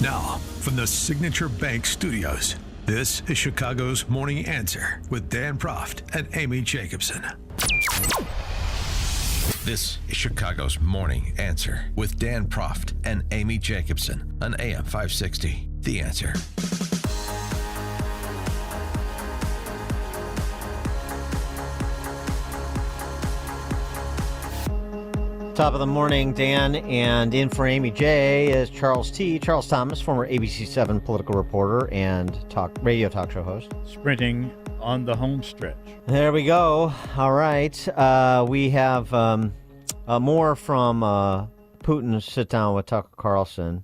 Now, from the Signature Bank Studios, this is Chicago's Morning Answer with Dan Proft and Amy Jacobson. This is Chicago's Morning Answer with Dan Proft and Amy Jacobson on AM 560. The Answer. Top of the morning, Dan, and in for Amy J is Charles Thomas, former ABC7 political reporter and radio talk show host. Sprinting on the home stretch. There we go. All right. We have more from Putin's sit-down with Tucker Carlson,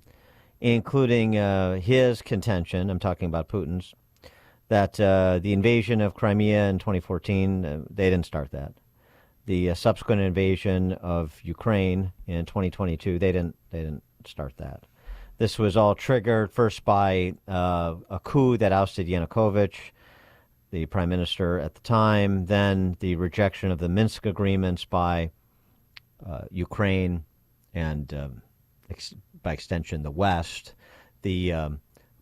including his contention, I'm talking about Putin's, that the invasion of Crimea in 2014, they didn't start that. The subsequent invasion of Ukraine in 2022, they didn't start that. This was all triggered first by a coup that ousted Yanukovych, the prime minister at the time, then the rejection of the Minsk agreements by Ukraine and, by extension, the West, the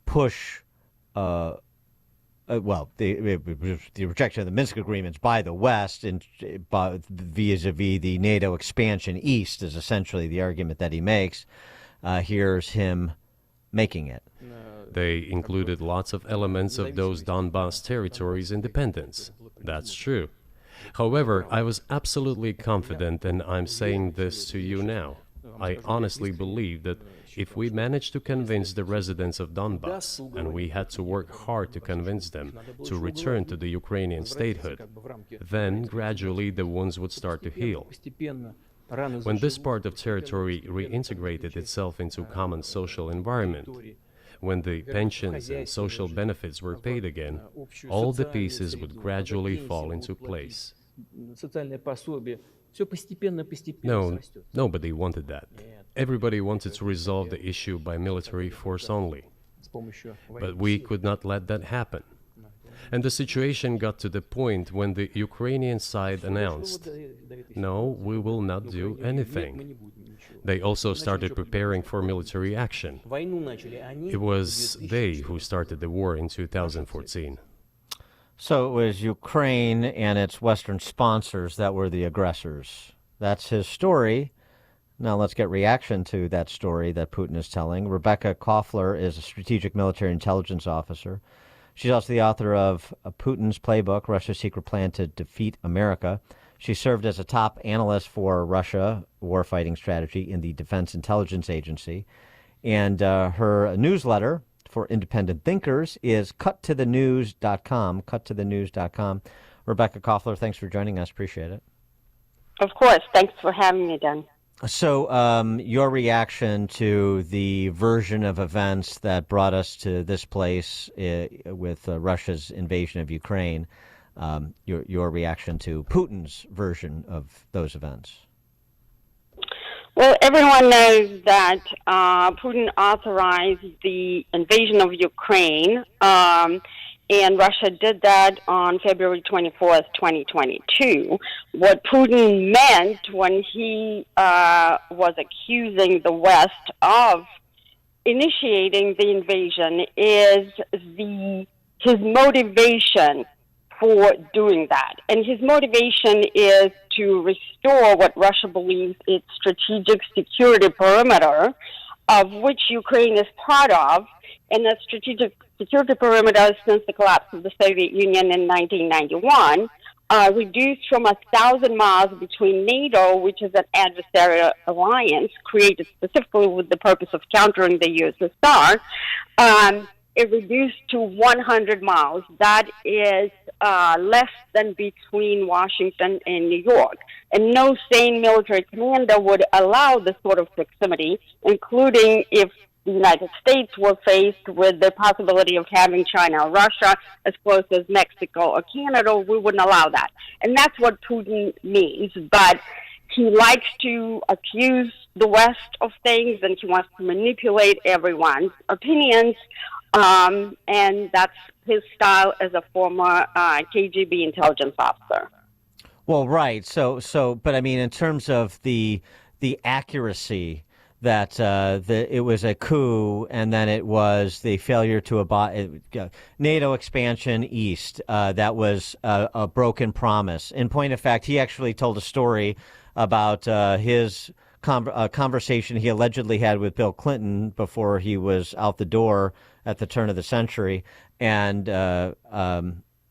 push. The rejection of the Minsk agreements by the West and vis-a-vis the NATO expansion east is essentially the argument that he makes. Here's him making it. They included lots of elements of those Donbas territories' independence. That's true. However, I was absolutely confident, and I'm saying this to you now. I honestly believe that if we managed to convince the residents of Donbas, and we had to work hard to convince them to return to the Ukrainian statehood, then gradually the wounds would start to heal. When this part of territory reintegrated itself into common social environment, when the pensions and social benefits were paid again, all the pieces would gradually fall into place. No, nobody wanted that. Everybody wanted to resolve the issue by military force only. But we could not let that happen. And the situation got to the point when the Ukrainian side announced, no, we will not do anything. They also started preparing for military action. It was they who started the war in 2014. So it was Ukraine and its Western sponsors that were the aggressors. That's his story. Now let's get reaction to that story that Putin is telling. Rebekah Koffler is a strategic military intelligence officer. She's also the author of Putin's Playbook, Russia's Secret Plan to Defeat America. She served as a top analyst for Russia warfighting strategy in the Defense Intelligence Agency. And her newsletter for independent thinkers is cuttothenews.com, cuttothenews.com. Rebekah Koffler, thanks for joining us. Appreciate it. Of course. Thanks for having me, Dan. So your reaction to the version of events that brought us to this place with Russia's invasion of Ukraine, your reaction to Putin's version of those events? Well, everyone knows that Putin authorized the invasion of Ukraine, and Russia did that on February 24th, 2022. What Putin meant when he was accusing the West of initiating the invasion is his motivation for doing that. And his motivation is to restore what Russia believes its strategic security perimeter, of which Ukraine is part of, and that strategic security perimeter since the collapse of the Soviet Union in 1991, reduced from 1,000 miles between NATO, which is an adversarial alliance created specifically with the purpose of countering the USSR, it reduced to 100 miles. That is less than between Washington and New York. And no sane military commander would allow this sort of proximity, including if the United States were faced with the possibility of having China or Russia as close as Mexico or Canada. We wouldn't allow that. And that's what Putin means. But he likes to accuse the West of things, and he wants to manipulate everyone's opinions. And that's his style as a former KGB intelligence officer. Well, right. So, but I mean, in terms of the accuracy that it was a coup, and then it was the failure to abide NATO expansion east. That was a broken promise. In point of fact, he actually told a story about his conversation he allegedly had with Bill Clinton before he was out the door at the turn of the century, and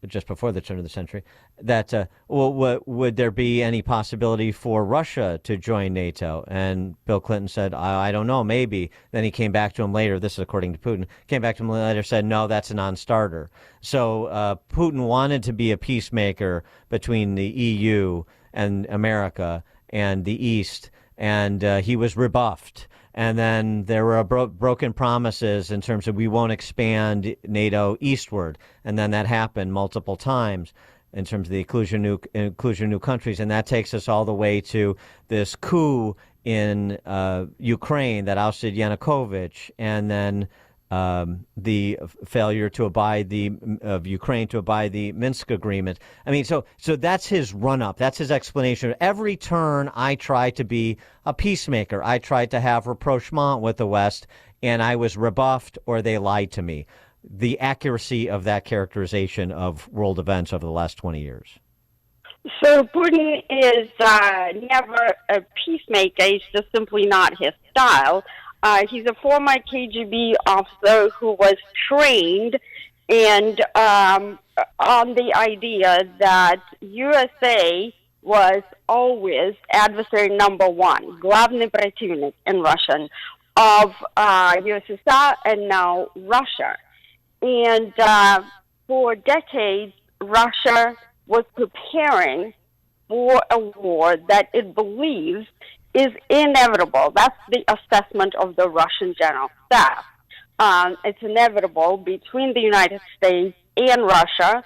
just before the turn of the century, that would there be any possibility for Russia to join NATO? And Bill Clinton said, I don't know, maybe. Then he came back to him later, this is according to Putin, came back to him later, said, no, that's a non-starter. So Putin wanted to be a peacemaker between the EU and America and the East, and he was rebuffed. And then there were broken promises in terms of we won't expand NATO eastward. And then that happened multiple times in terms of the inclusion of new countries. And that takes us all the way to this coup in Ukraine that ousted Yanukovych, and then the failure to abide of Ukraine to abide the Minsk agreement. I mean, so that's his run-up. That's his explanation. Every turn, I tried to be a peacemaker. I tried to have rapprochement with the West, and I was rebuffed or they lied to me. The accuracy of that characterization of world events over the last 20 years. So Putin is never a peacemaker. It's just simply not his style. He's a former KGB officer who was trained and on the idea that USA was always adversary number one, главный противник in Russian, of USSR and now Russia. And for decades, Russia was preparing for a war that it believes is inevitable. That's the assessment of the Russian General Staff. It's inevitable between the United States and Russia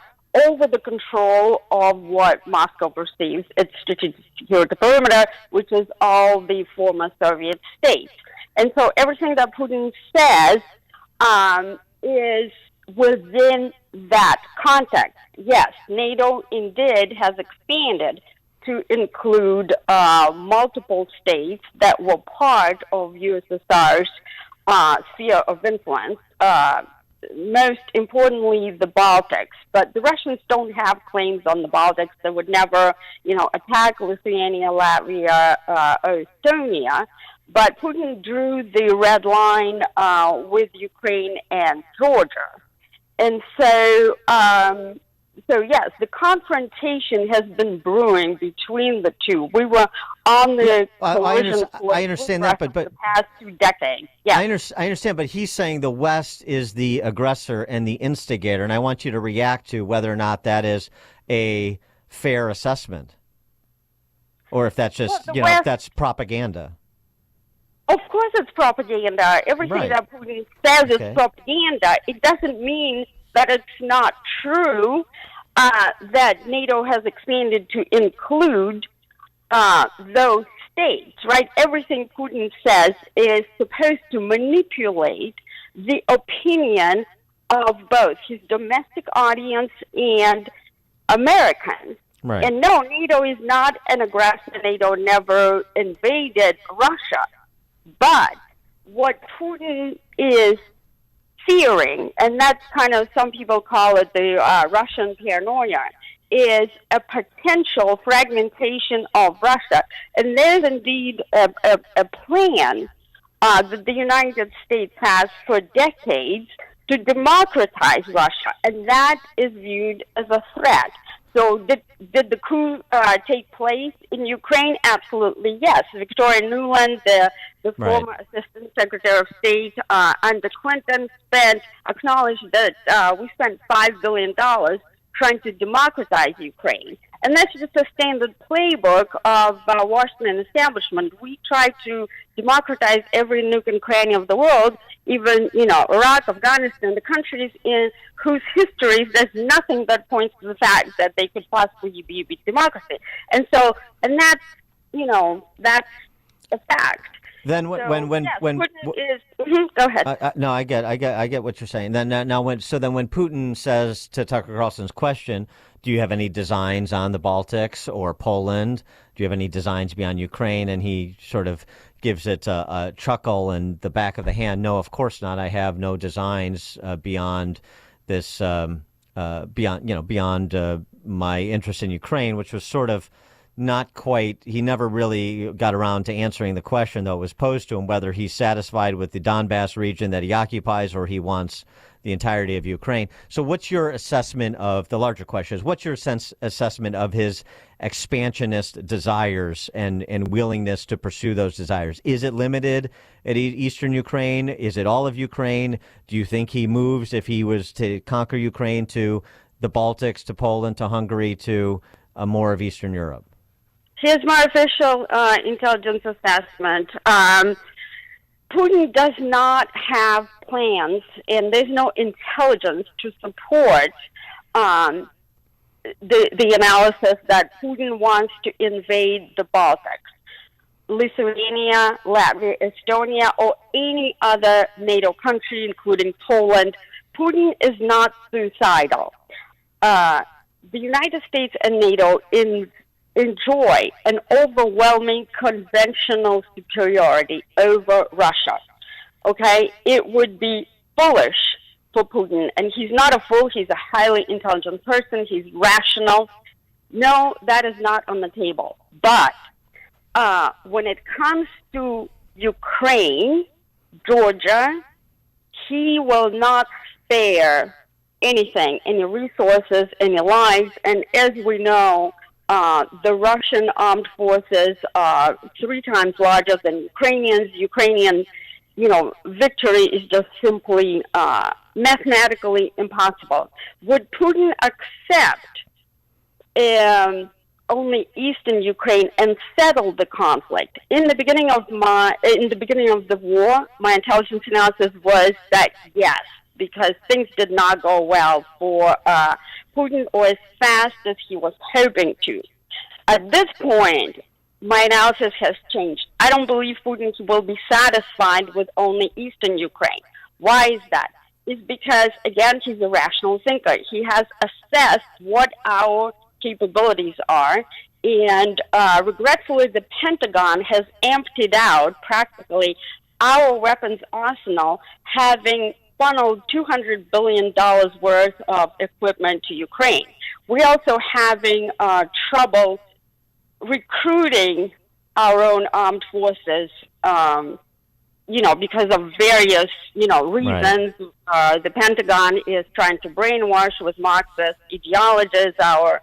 over the control of what Moscow perceives its strategic security perimeter, which is all the former Soviet states. And so everything that Putin says is within that context. Yes, NATO indeed has expanded to include multiple states that were part of USSR's sphere of influence, most importantly the Baltics. But the Russians don't have claims on the Baltics. They would never, attack Lithuania, Latvia, or Estonia. But Putin drew the red line with Ukraine and Georgia. And so, yes, the confrontation has been brewing between the two. We were on the collision I understand that, but the past 2 decades. Yeah, I understand, but he's saying the West is the aggressor and the instigator, and I want you to react to whether or not that is a fair assessment, or if that's just if that's propaganda. Of course it's propaganda. Everything that Putin says is propaganda. It doesn't mean that it's not true that NATO has expanded to include those states, right? Everything Putin says is supposed to manipulate the opinion of both his domestic audience and Americans. Right. And no, NATO is not an aggressor. NATO never invaded Russia. But what Putin is fearing, and that's kind of, some people call it the Russian paranoia, is a potential fragmentation of Russia. And there's indeed a plan that the United States has for decades to democratize Russia, and that is viewed as a threat. So did the coup take place in Ukraine? Absolutely, yes. Victoria Nuland, the former Assistant Secretary of State under Clinton, acknowledged that we spent $5 billion trying to democratize Ukraine. And that's just a standard playbook of Washington establishment. We try to democratize every nook and cranny of the world, even, Iraq, Afghanistan, the countries in whose histories there's nothing that points to the fact that they could possibly be a democracy. And so, and that's, that's a fact. Then when go ahead. No, I get what you're saying. Then when Putin says to Tucker Carlson's question, do you have any designs on the Baltics or Poland? Do you have any designs beyond Ukraine? And he sort of gives it a chuckle and the back of the hand. No, of course not. I have no designs beyond this, beyond my interest in Ukraine, which was sort of not quite. He never really got around to answering the question, though, it was posed to him whether he's satisfied with the Donbass region that he occupies or he wants the entirety of Ukraine. So what's your assessment of the larger question? What's your assessment of his expansionist desires and willingness to pursue those desires? Is it limited at eastern Ukraine? Is it all of Ukraine? Do you think he moves, if he was to conquer Ukraine, to the Baltics, to Poland, to Hungary, to more of Eastern Europe? Here's my official intelligence assessment. Putin does not have plans, and there's no intelligence to support the analysis that Putin wants to invade the Baltics, Lithuania, Latvia, Estonia, or any other NATO country, including Poland. Putin is not suicidal. The United States and NATO enjoy an overwhelming conventional superiority over Russia. Okay? It would be foolish for Putin, and he's not a fool, he's a highly intelligent person, he's rational. No, that is not on the table. But when it comes to Ukraine, Georgia, he will not spare anything, any resources, any lives, and as we know, the Russian armed forces are 3 times larger than Ukrainians. Ukrainian, victory is just simply mathematically impossible. Would Putin accept only eastern Ukraine and settle the conflict? In the beginning of the war, my intelligence analysis was that yes, because things did not go well for Putin, or as fast as he was hoping to. At this point, my analysis has changed. I don't believe Putin will be satisfied with only eastern Ukraine. Why is that? It's because, again, he's a rational thinker. He has assessed what our capabilities are, and regretfully, the Pentagon has emptied out practically our weapons arsenal, having funneled $200 billion worth of equipment to Ukraine. We're also having trouble recruiting our own armed forces, because of various, reasons. Right. The Pentagon is trying to brainwash with Marxist ideologies our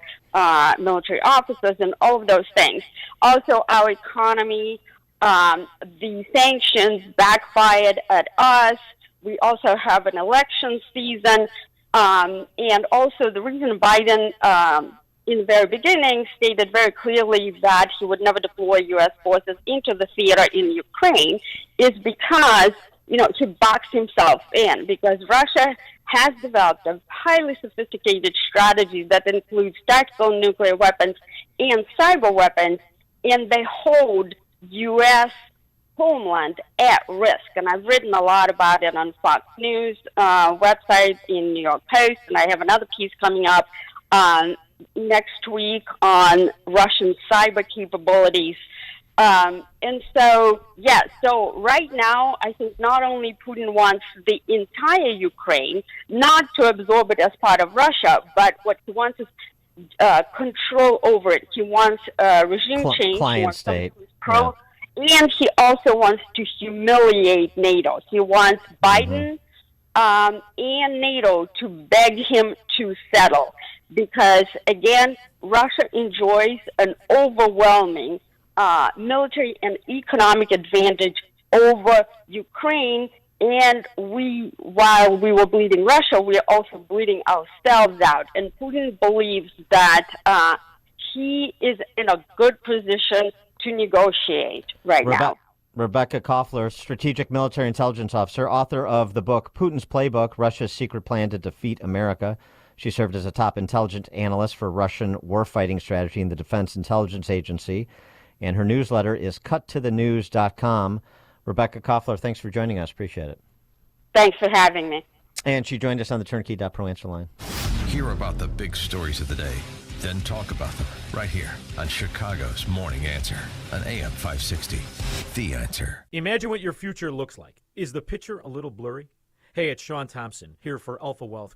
military officers and all of those things. Also, our economy, the sanctions backfired at us. We also have an election season, and also the reason Biden, in the very beginning, stated very clearly that he would never deploy U.S. forces into the theater in Ukraine is because, he boxed himself in, because Russia has developed a highly sophisticated strategy that includes tactical nuclear weapons and cyber weapons, and they hold U.S. homeland at risk. And I've written a lot about it on Fox News website, in New York Post, and I have another piece coming up next week on Russian cyber capabilities. And so right now, I think not only Putin wants the entire Ukraine, not to absorb it as part of Russia, but what he wants is control over it. He wants regime change. Client state. And he also wants to humiliate NATO. He wants Biden and NATO to beg him to settle. Because, again, Russia enjoys an overwhelming military and economic advantage over Ukraine. And while we were bleeding Russia, we are also bleeding ourselves out. And Putin believes that he is in a good position to negotiate now. Rebekah Koffler, strategic military intelligence officer, author of the book Putin's Playbook, Russia's Secret Plan to Defeat America. She served as a top intelligence analyst for Russian warfighting strategy in the Defense Intelligence Agency, and her newsletter is cuttothenews.com. Rebekah Koffler, thanks for joining us. Appreciate it. Thanks for having me. And she joined us on the Turnkey.Pro answer line. Hear about the big stories of the day. then talk about them right here on Chicago's Morning Answer on AM 560. The Answer. Imagine what your future looks like. Is the picture a little blurry? Hey, it's Sean Thompson here for Alpha Wealth.